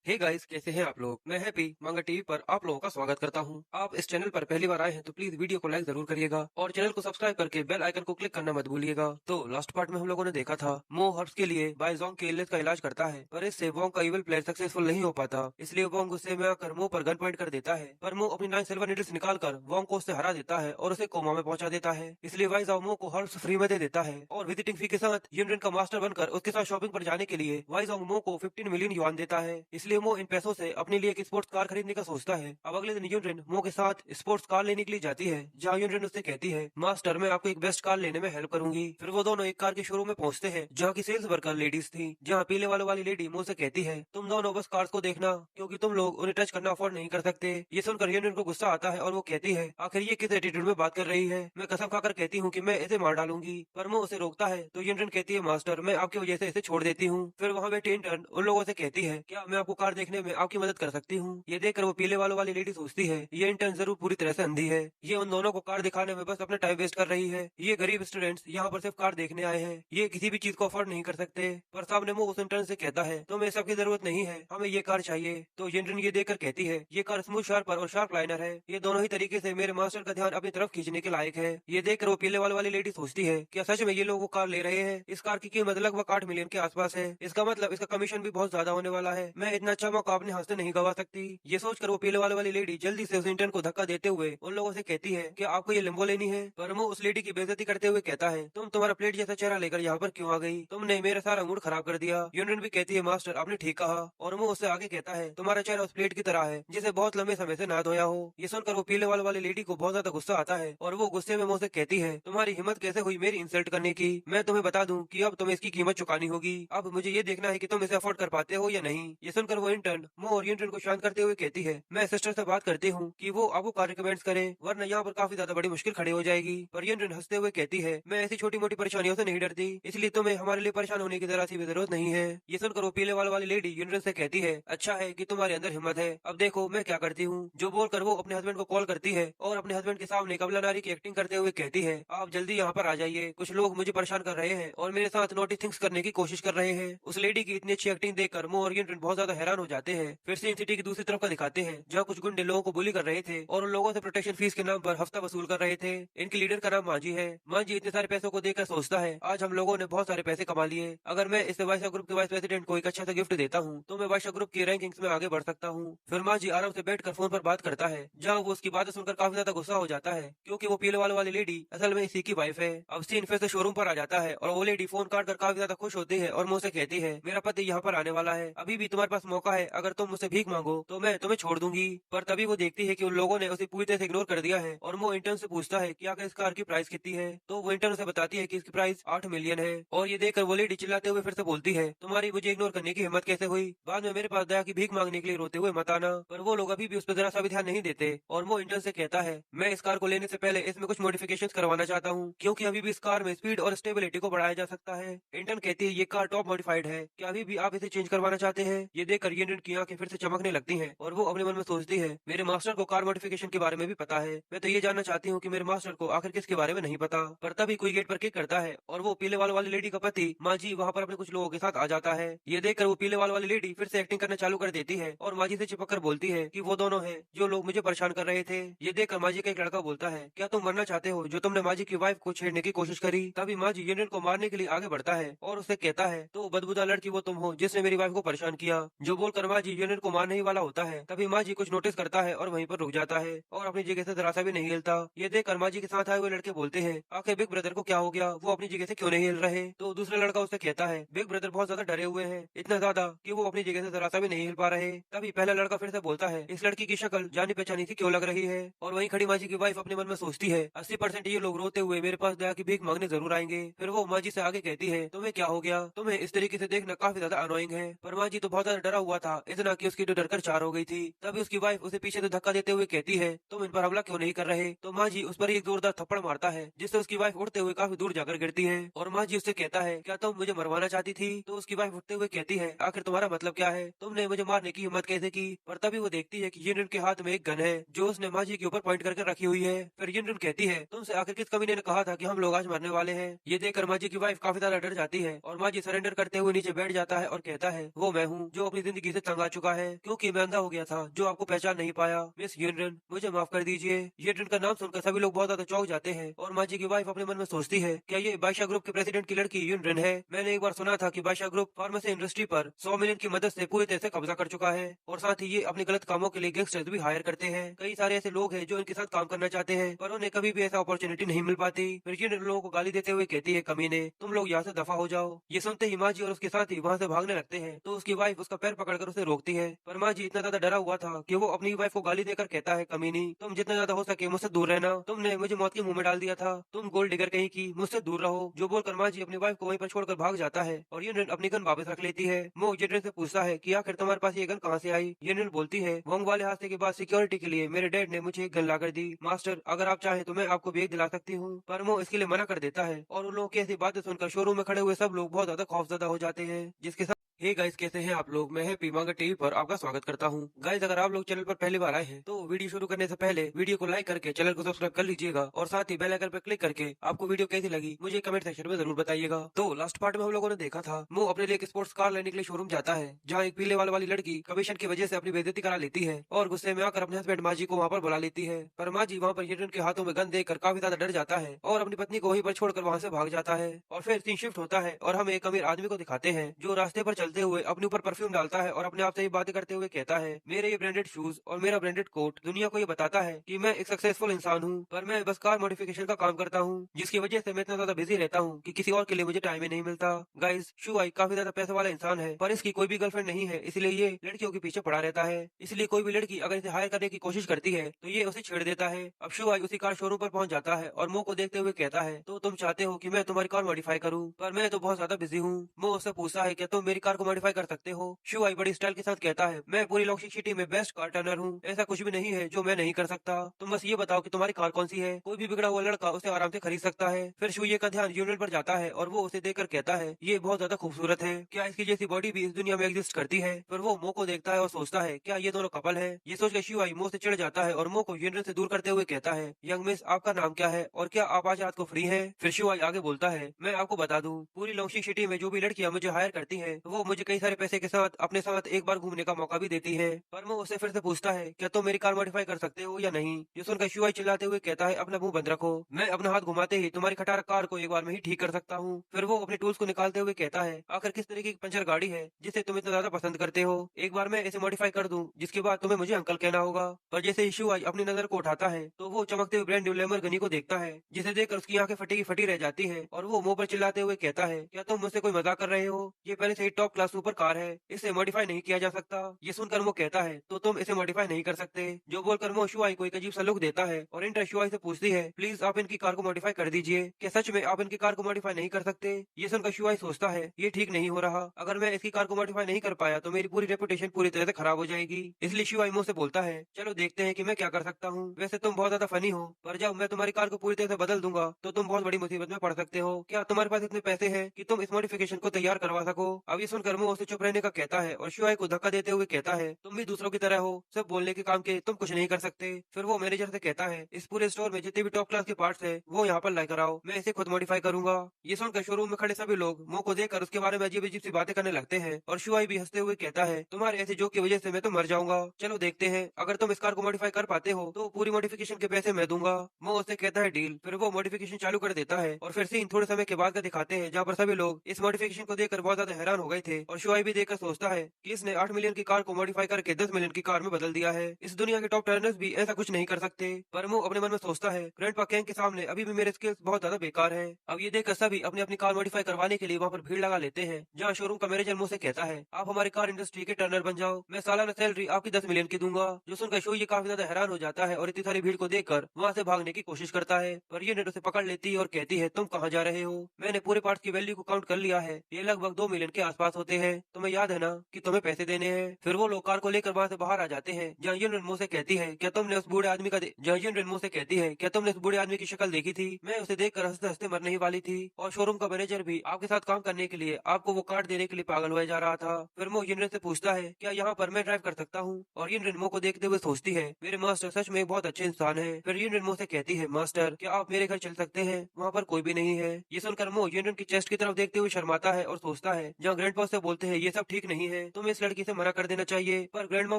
Hey guys, कैसे हैं आप लोग। मैं हैप्पी मांगा टीवी पर आप लोगों का स्वागत करता हूं। आप इस चैनल पर पहली बार आए हैं तो प्लीज वीडियो को लाइक जरूर करिएगा और चैनल को सब्सक्राइब करके बेल आइकन को क्लिक करना मत भूलिएगा। तो लास्ट पार्ट में हम लोगों ने देखा था मो हर्ब्स के लिए बायजोंग के इलनेस का इलाज करता है, पर इससे वोंग का इविल प्लान सक्सेसफुल नहीं हो पाता। इसलिए वोंग गुस्से में आकर मो पर गन पॉइंट कर देता है, पर मो अपनी 9 सिल्वर नीडल्स निकालकर वोंग को उससे हरा देता है और उसे कोमा में पहुंचा देता है। इसलिए वाइजाओ मो को हर्ब्स फ्री में दे देता है और विजिटिंग फी के साथ यूनियन का मास्टर बनकर उसके साथ शॉपिंग पर जाने के लिए वाइजाओ मो को 15 मिलियन युआन देता है। इसलिए मो इन पैसों से अपने लिए एक स्पोर्ट्स कार खरीदने का सोचता है। अब अगले दिन यूनरिन मो के साथ स्पोर्ट्स कार लेने के लिए जाती है, जहाँ यूनरिन उससे कहती है, मास्टर मैं आपको एक बेस्ट कार लेने में हेल्प करूंगी। फिर वो दोनों एक कार के शोरूम में पहुंचते हैं, जहाँ की सेल्स वर्कर लेडीज थी। जहाँ पीले वालों वाली लेडी मो से कहती है, तुम दोनों बस कार्स को देखना, क्योंकि तुम लोग उन्हें टच करना अफोर्ड नहीं कर सकते। ये सुनकर यूनरिन को गुस्सा आता है और वो कहती है, आखिर ये किस एटीट्यूड में बात कर रही है। मैं कसम खाकर कहती हूँ कि मैं इसे मार डालूंगी, पर मो उसे रोकता है। तो यूनरिन कहती है, मास्टर मैं आपकी वजह से इसे छोड़ देती हूँ। फिर वहाँ बैठी इंटर्न उन लोगों से कहती है, क्या मैं आपको कार देखने में आपकी मदद कर सकती हूँ। ये देखकर वो पीले वालों वाली लेडी सोचती है, ये इंटर्न जरूर पूरी तरह से अंधी है। ये उन दोनों को कार दिखाने में बस अपना टाइम वेस्ट कर रही है। ये गरीब स्टूडेंट्स यहाँ पर सिर्फ कार देखने आए हैं, ये किसी भी चीज को अफोर्ड नहीं कर सकते। पर सामने वो उस इंटर्न से कहता है, तुम्हें सबकी जरूरत नहीं है, हमें ये कार चाहिए। तो इंटर्न ये देखकर कहती है, ये कार स्मूथ शार्पर और शार्प लाइनर है, ये दोनों ही तरीके से मेरे मास्टर का ध्यान अपनी तरफ खींचने के लायक है। ये देखकर वो पीले वालों वाली लेडी सोचती है, क्या सच में ये लोग वो कार ले रहे हैं। इस कार की कीमत लगभग 8 मिलियन के आसपास है। इसका मतलब इसका कमीशन भी बहुत ज्यादा होने वाला है। मैं इतना अच्छा मौका अपने हाथ से नहीं गवा सकती। ये सोचकर वो पीले वाले वाली लेडी जल्दी से उस इंटर्न को धक्का देते हुए उन लोगों से कहती है, कि आपको ये लिम्बो लेनी है। पर वो उस लेडी की बेइज्जती करते हुए कहता है, तुम तुम्हारा प्लेट जैसा चेहरा लेकर यहाँ पर क्यों आ गई, तुमने मेरा सारा मूड खराब कर दिया। यूनियन भी कहती है, मास्टर आपने ठीक कहा। और वो उससे आगे कहता है, तुम्हारा चेहरा उस प्लेट की तरह है जिसे बहुत लंबे समय से ना धोया हो। ये सुनकर वो पीले वाली लेडी को बहुत ज्यादा गुस्सा आता है और वो गुस्से में मुझसे कहती है, तुम्हारी हिम्मत कैसे हुई मेरी इंसल्ट करने की। मैं तुम्हें बता दूं कि अब तुम्हें इसकी कीमत चुकानी होगी। अब मुझे ये देखना है कि तुम इसे अफोर्ड कर पाते हो या नहीं। ये सुनकर वो इंटर्न मो और यूनियन को शांत करते हुए कहती है, मैं सिस्टर से बात करती हूँ कि वो आपको कार रिकमेंड करें, वरना यहाँ पर काफी ज्यादा बड़ी मुश्किल खड़ी हो जाएगी। पर यूनियन हंसते हुए कहती है, मैं ऐसी छोटी मोटी परेशानियों से नहीं डरती, इसलिए तुम्हें हमारे लिए परेशान होने की जरा सी भी जरूरत नहीं है। ये सुनकर वो पीले वाली लेडी यूनियन से कहती है, अच्छा है कि तुम्हारे अंदर हिम्मत है, अब देखो मैं क्या करती हूँ। जो बोलकर वो अपने हस्बैंड को कॉल करती है और अपने हस्बैंड के सामने कमला नारी की एक्टिंग करते हुए कहती है, आप जल्दी यहाँ पर आ जाइए, कुछ लोग मुझे परेशान कर रहे हैं और मेरे साथ नोटी थिंग्स करने की कोशिश कर रहे हैं। उस लेडी की इतनी अच्छी एक्टिंग देखकर मो और यूनियन बहुत ज्यादा हैरान हो जाते हैं। फिर से सिटी की दूसरी तरफ का दिखाते हैं, जहाँ कुछ गुंडे लोगों को बुली कर रहे थे और उन लोगों से प्रोटेक्शन फीस के नाम पर हफ्ता वसूल कर रहे थे। इनके लीडर का नाम मांझी है। मांझी इतने सारे पैसों को देखकर सोचता है, आज हम लोगों ने बहुत सारे पैसे कमा लिए, अगर मैं इस वाइसा ग्रुप के वाइस प्रेसिडेंट को एक अच्छा सा गिफ्ट देता हूँ तो मैं वाइसा ग्रुप की रैंकिंग्स में आगे बढ़ सकता हूँ। फिर मांझी आराम से बैठकर फोन पर बात करता है, जहाँ वो उसकी बातें सुनकर काफी ज्यादा गुस्सा हो जाता है, क्योंकि वो पीले वाली लेडी असल में इसी की वाइफ है। अब सीन फिर से शोरूम पर आ जाता है और वो लेडी फोन काट कर काफी ज्यादा खुश होती है और मुझसे कहती है, मेरा पति यहाँ पर आने वाला है, अभी भी तुम्हारे पास मौका है, अगर तुम मुझसे भीख मांगो तो मैं तुम्हें छोड़ दूंगी। पर तभी वो देखती है कि उन लोगों ने उसे पूरी तरह से इग्नोर कर दिया है और वो इंटर्न से पूछता है कि आखिर इस कार की प्राइस कितनी है। तो वो इंटर्न से बताती है कि इसकी प्राइस 8 मिलियन है। और ये देखकर वो लेडी चिल्लाते हुए फिर से बोलती है, तुम्हारी मुझे इग्नोर करने की हिम्मत कैसे हुई, बाद में मेरे पास दया की भीख मांगने के लिए रोते हुए मत आना। पर वो लोग अभी भी उस पर जरा सा भी ध्यान नहीं देते और वो इंटर्न से कहता है, मैं इस कार को लेने से पहले इसमें कुछ मॉडिफिकेशंस करवाना चाहता हूँ, क्योंकि अभी भी इस कार में स्पीड और स्टेबिलिटी को बढ़ाया जा सकता है। इंटर्न कहती है, ये कार टॉप मॉडिफाइड है, क्या अभी भी आप इसे चेंज करवाना चाहते हैं। ये देखकर यूनियन की आंखें फिर से चमकने लगती हैं और वो अपने मन में सोचती है, मेरे मास्टर को कार मॉडिफिकेशन के बारे में भी पता है, मैं तो ये जानना चाहती हूँ कि मेरे मास्टर को आखिर किसके बारे में नहीं पता। पर तभी कोई गेट पर किक करता है और वो पीले वाली लेडी का पति मांझी वहाँ पर अपने कुछ लोगों के साथ आ जाता है। ये देखकर वो पीले वाली लेडी फिर से एक्टिंग करना चालू कर देती है और मांझी से चिपक कर बोलती है कि वो दोनों हैं जो लोग मुझे परेशान कर रहे थे। ये देखकर मांझी का एक लड़का बोलता है, क्या तुम मरना चाहते हो जो तुमने मांझी की वाइफ को छेड़ने की कोशिश करी। तभी मांझी यूनियन को मारने के लिए आगे बढ़ता है और उससे कहता है, तो बदबूदार लड़की वो तुम हो जिसने मेरी वाइफ को परेशान किया। जो बोलकर मांझी यूनियन को मारने ही वाला होता है, तभी मांझी कुछ नोटिस करता है और वहीं पर रुक जाता है और अपनी जगह से जरा सा भी नहीं हिलता। ये देखकर मांझी के साथ आए हुए लड़के बोलते हैं, आखिर बिग ब्रदर को क्या हो गया, वो अपनी जगह से क्यों नहीं हिल रहे। तो दूसरा लड़का उससे कहता है, बिग ब्रदर बहुत ज्यादा डरे हुए हैं, इतना ज्यादा कि वो अपनी जगह से जरा सा भी नहीं हिल पा रहे। तभी पहला लड़का फिर से बोलता है, इस लड़की की शक्ल जानी पहचानी सी क्यों लग रही है। और वहीं खड़ी मांझी की वाइफ अपने मन में सोचती है, 80% ये लोग रोते हुए मेरे पास दया की भीख मांगने जरूर आएंगे। फिर वो मांझी से आगे कहती है, तुम्हें क्या हो गया, तुम्हें इस तरीके से देखना काफी ज्यादा अनोइंग है। पर मांझी तो बहुत ज्यादा डरा हुआ था, इतना कि उसकी तो डर कर चार हो गई थी। तभी उसकी वाइफ उसे पीछे से धक्का देते हुए कहती है, तुम इन पर हमला क्यों नहीं कर रहे। तो मांझी उस पर एक जोरदार थप्पड़ मारता है, जिससे उसकी वाइफ उड़ते हुए काफी दूर जाकर गिरती है। और मांझी उससे कहता है, क्या तुम मुझे मरवाना चाहती थी। तो उसकी वाइफ उठते हुए कहती है, आखिर तुम्हारा मतलब क्या है, तुमने मुझे मारने की हिम्मत कैसे की। पर तभी वो देखती है कि यूनियन के हाथ में एक गन है जो उसने मांझी के ऊपर पॉइंट करके रखी हुई है। फिर यूनियन कहती है, तुमसे आखिर किस कमीने ने कहा था कि हम लोग आज मरने वाले हैं। ये देखकर मांझी की वाइफ काफी ज्यादा डर जाती है और मांझी सरेंडर करते हुए नीचे बैठ जाता है और कहता है, वो मैं हूँ जो अपनी जिंदगी जिंदगी से तंग आ चुका है क्योंकि मैं अंधा हो गया था जो आपको पहचान नहीं पाया। मिस यूनरन, मुझे माफ कर दीजिए। यूनरन का नाम सुनकर सभी लोग बहुत ज्यादा चौंक जाते हैं और माजी की वाइफ अपने मन में सोचती है, क्या ये बादशाह ग्रुप के प्रेसिडेंट की लड़की यूनरन है? मैंने एक बार सुना था कि बादशाह ग्रुप फार्मेसी इंडस्ट्री पर 100 मिलियन की मदद से पूरी तरह से कब्जा कर चुका है और साथ ही ये अपने गलत कामों के लिए गैंगस्टर्स भी हायर करते हैं। कई सारे ऐसे लोग हैं जो इनके साथ काम करना चाहते हैं पर उन्हें कभी भी ऐसा अपॉर्चुनिटी नहीं मिल पाती। फिर यूनरन लोगों को गाली देते हुए कहती है, कमीने, तुम लोग यहाँ से दफा हो जाओ। ये सुनते ही माजी और उसके साथी वहाँ से भागने लगते हैं तो उसकी वाइफ उसका पैर पकड़कर उसे रोकती है, पर माजी इतना ज्यादा डरा हुआ था कि वो अपनी वाइफ को गाली देकर कहता है, कमीनी, तुम जितना ज्यादा हो सके मुझसे दूर रहना, तुमने मुझे मौत के मुंह में डाल दिया था, तुम गोल्ड डिगर कहीं की, मुझसे दूर रहो। जो बोलकर माजी अपनी वाइफ को वहीं पर छोड़कर भाग जाता है और यूनियन अपनी गन वापस रख लेती है। वो यूनियन से पूछता है कि आखिर तुम्हारे पास ये गन कहाँ से आई? यूनियन बोलती है, वोंग वाले हादसे के बाद सिक्योरिटी के लिए मेरे डैड ने मुझे एक गन ला कर दी। मास्टर, अगर आप चाहें तो मैं आपको भी एक दिला सकती हूँ, पर वो इसके लिए मना कर देता है और उन लोगों की ऐसी बातें सुनकर शोरूम में खड़े हुए सब लोग बहुत ज्यादा खौफजदा हो जाते हैं। जिसके हे गाइस, कैसे हैं आप लोग? मैं हैप्पी मांगा टीवी पर आपका स्वागत करता हूं। गाइस, अगर आप लोग चैनल पर पहली बार आए हैं तो वीडियो शुरू करने से पहले वीडियो को लाइक करके चैनल को सब्सक्राइब कर लीजिएगा और साथ ही बेल आइकन पर क्लिक करके आपको वीडियो कैसी लगी मुझे कमेंट सेक्शन में जरूर बताइएगा। तो लास्ट पार्ट में हम लोगों ने देखा था वो अपने लिए एक स्पोर्ट्स कार लेने के लिए शोरूम जाता है जहाँ एक पीले वाली लड़की कमीशन की वजह से अपनी बेइज्जती करा लेती है और गुस्से में आकर अपने हस्बैंड माजी को वहाँ पर बुला लेती है। पर माजी वहाँ पर यूनियन के हाथों में गन देखकर काफी ज्यादा डर जाता है और अपनी पत्नी को वहीं पर छोड़कर वहाँ से भाग जाता है। और फिर सीन शिफ्ट होता है और हम एक अमीर आदमी को दिखाते हैं जो रास्ते पर चलते हुए अपने ऊपर परफ्यूम डालता है और अपने आप से ये बातें करते हुए कहता है, मेरे ये ब्रांडेड शूज और मेरा ब्रांडेड कोट दुनिया को ये बताता है कि मैं एक सक्सेसफुल इंसान हूँ, पर मैं बस कार मॉडिफिकेशन का काम करता हूँ जिसकी वजह से मैं इतना ज्यादा बिजी रहता हूँ कि किसी और के लिए मुझे टाइम ही नहीं मिलता। गाइस, शू आई काफी ज्यादा पैसे वाला इंसान है पर इसकी कोई भी गर्लफ्रेंड नहीं है, इसलिए ये लड़कियों के पीछे पड़ा रहता है। इसलिए कोई भी लड़की अगर इसे हायर करने की कोशिश करती है तो ये उसे छेड़ देता है। अब शू आई उसी कार शोरूम पर पहुंच जाता है और मो को देखते हुए कहता है, तो तुम चाहते हो कि मैं तुम्हारी कार मॉडिफाई करूँ, पर मैं तो बहुत ज्यादा बिजी हूँ। मो उससे पूछता है, क्या तुम मेरी कार को मॉडिफाई कर सकते हो? शू आई बड़ी स्टाइल के साथ कहता है, मैं पूरी लॉन्ग सिटी में बेस्ट कार टर्नर हूँ, ऐसा कुछ भी नहीं है जो मैं नहीं कर सकता। तुम बस ये बताओ कि तुम्हारी कार कौन सी है, कोई भी बिगड़ा हुआ लड़का उसे आराम से खरीद सकता है। फिर शुये का ध्यान यूनियन पर जाता है और वो उसे देखकर कहता है, ये बहुत ज्यादा खूबसूरत है, क्या इसकी जैसी बॉडी भी इस दुनिया में एग्जिस्ट करती है? फिर वो मो को देखता है और सोचता है, क्या ये दोनों कपल है? ये सोचकर शुआई मो से चिढ़ जाता है और मो को यूनियन से दूर करते हुए कहता है, यंग मिस, आपका नाम क्या है और क्या आप आज रात को फ्री है? फिर शुआई आगे बोलता है, मैं आपको बता दूं, पूरी लॉन्ग सिटी में जो भी लड़कियां मुझे हायर करती है वो मुझे कई सारे पैसे के साथ अपने साथ एक बार घूमने का मौका भी देती है। पर वो उससे फिर से पूछता है, क्या तुम मेरी कार मॉडिफाई कर सकते हो या नहीं? ये सुनकर शुआई चिल्लाते हुए कहता है, अपना मुंह बंद रखो, मैं अपना हाथ घुमाते ही तुम्हारी खटारा कार को एक बार में ही ठीक कर सकता हूँ। फिर वो अपने टूल्स को निकालते हुए कहता है, आखिर किस तरीके की पंचर गाड़ी है जिसे तुम इतना ज्यादा पसंद करते हो? एक बार मैं इसे मॉडिफाई कर दूं जिसके बाद तुम्हें मुझे अंकल कहना होगा। पर जैसे ही शुआई अपनी नजर को उठाता है तो वो चमकते हुए ब्रांड न्यू लैम्बोर्गिनी को देखता है जिसे देखकर उसकी आंखें फटी की फटी रह जाती है और वो मुंह पर चिल्लाते हुए कहता है, क्या तुम मुझसे कोई मजाक कर रहे हो? ये पहले से ही टॉप क्लास सुपर कार है, इसे मॉडिफाई नहीं किया जा सकता। ये सुनकर वो कहता है, तो तुम इसे मॉडिफाई नहीं कर सकते। जो बोलकर वो शुआई को एक अजीब सा लुक देता है और इंटर शुआई से पूछती है, प्लीज आप इनकी कार को मॉडिफाई कर दीजिए, क्या सच में आप इनकी कार को मॉडिफाई नहीं कर सकते? ये सुनकर शुआई सोचता है, ये ठीक नहीं हो रहा, अगर मैं इसकी कार को मॉडिफाई नहीं कर पाया तो मेरी पूरी रेपुटेशन पूरी तरह से खराब हो जाएगी। इसलिए शुआई मुझसे बोलता है, चलो देखते हैं कि मैं क्या कर सकता हूँ। वैसे तुम बहुत ज्यादा फनी हो, पर जब मैं तुम्हारी कार को पूरी तरह से बदल दूंगा तो तुम बहुत बड़ी मुसीबत में पड़ सकते हो। क्या तुम्हारे पास इतने पैसे हैं कि तुम इस मॉडिफिकेशन को तैयार करवा सको? अब ये सुनकर वो उसे चुप रहने का कहता है और शुआई को धक्का देते हुए कहता है, तुम भी दूसरों की तरह हो, सब बोलने के काम के, तुम कुछ नहीं कर सकते। फिर वो मैनेजर से कहता है, इस पूरे स्टोर में जितने भी टॉप क्लास के पार्ट्स है वो यहाँ पर लेकर आओ, मैं इसे खुद मॉडिफाई करूंगा। ये सुनकर शोरूम में खड़े सभी लोग मुंह को देखकर उसके बारे में अजीब अजीब सी बातें करने लगते हैं और शुआई भी हंसते हुए कहता है, तुम्हारे ऐसे जोक की वजह से मैं तो मर जाऊंगा, चलो देखते हैं, अगर तुम इस कार को मॉडिफाई कर पाते हो तो पूरी मॉडिफिकेशन के पैसे मैं दूंगा। वो उससे कहता है, डील। फिर वो मॉडिफिकेशन चालू कर देता है और फिर सीन थोड़े समय के बाद का दिखाते हैं जहाँ पर सभी लोग इस मॉडिफिकेशन को देखकर बहुत ज्यादा हैरान हो गए थे और शुआई भी देखकर सोचता है कि इसने 8 मिलियन की कार को मॉडिफाई करके 10 मिलियन की कार में बदल दिया है। इस दुनिया के टॉप टर्नर्स भी ऐसा कुछ नहीं कर सकते। पर वो अपने मन में सोचता है, ग्रैंडपा कैंग के सामने अभी भी मेरे स्किल्स बहुत ज्यादा बेकार है। अब ये देखकर सभी अपनी अपनी कार मॉडिफाई करवाने के लिए वहाँ पर भीड़ लगा लेते हैं जहाँ शोरूम का मैनेजर मुझसे कहता है, आप हमारी कार इंडस्ट्री के टर्नर बन जाओ, मैं सालाना सैलरी आपकी 10 मिलियन की दूंगा। जो सुनकर शो ये काफी ज्यादा हैरान हो जाता है और इतनी सारी भीड़ को देखकर वहाँ से भागने की कोशिश करता है, पर ये नेट उसे पकड़ लेती है और कहती है, तुम कहाँ जा रहे हो? मैंने पूरे पार्ट्स की वैल्यू को काउंट कर लिया है, ये लगभग 2 मिलियन के आसपास होते हैं, तुम्हें याद है ना कि तुम्हें पैसे देने हैं। फिर वो लोग कार को लेकर वहाँ से बाहर आ जाते हैं जहाँ यून रेनमो से कहती है, क्या तुमने उस बूढ़े आदमी का जहाँ यून रेनमो से कहती है, क्या तुमने उस बूढ़े आदमी की शक्ल देखी थी? मैं उसे देखकर हंसते हंसते मरने ही वाली थी और शोरूम का मैनेजर भी आपके साथ काम करने के लिए आपको वो कार्ड देने के लिए पागल हुआ जा रहा था। फिर वो यूनरेन से पूछता है, क्या यहाँ पर मैं ड्राइव कर सकता हूँ? और यूनरेन मो को देखते हुए सोचती है, मेरे मास्टर सच में बहुत अच्छे इंसान है। फिर यूनरेन मो से कहती है, मास्टर क्या आप मेरे घर चल सकते हैं, वहाँ पर कोई भी नहीं है। ये सुनकर मो यूनरेन की चेस्ट की तरफ देखते हुए शर्माता है और सोचता है, जहाँ ग्रैंडपा उससे बोलते हैं ये सब ठीक नहीं है, तुम्हें इस लड़की से मना कर देना चाहिए। पर ग्रैंड माँ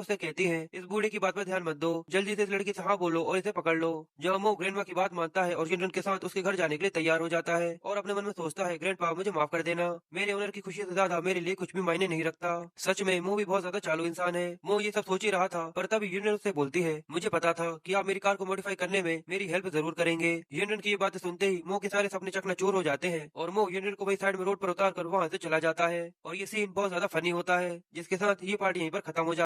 उससे कहती है इस बूढ़े की बात पर ध्यान मत दो, जल्दी से इस लड़की से हाँ बोलो और इसे पकड़ लो। जब मो ग्रैंड माँ की बात मानता है और युनरन के साथ उसके घर जाने के लिए तैयार हो जाता है और अपने मन में सोचता है ग्रैंड पा मुझे माफ कर देना, मेरे ओनर की खुशी से ज्यादा मेरे लिए कुछ भी मायने नहीं रखता। सच में मो भी बहुत ज्यादा चालू इंसान है। मो ये सब सोच ही रहा था पर तभी यूनियन उससे बोलती है मुझे पता था कि आप मेरी कार को मॉडिफाई करने में मेरी हेल्प जरूर करेंगे। यूनियन की ये बातें सुनते ही मो के सारे सपने चकनाचूर हो जाते हैं और मो यूनियन को वही साइड में रोड पर उतार कर वहाँ से चला जाता है। और ये सीन बहुत ज्यादा फनी होता है जिसके साथ ये पार्टी यहीं पर खत्म हो जाती है।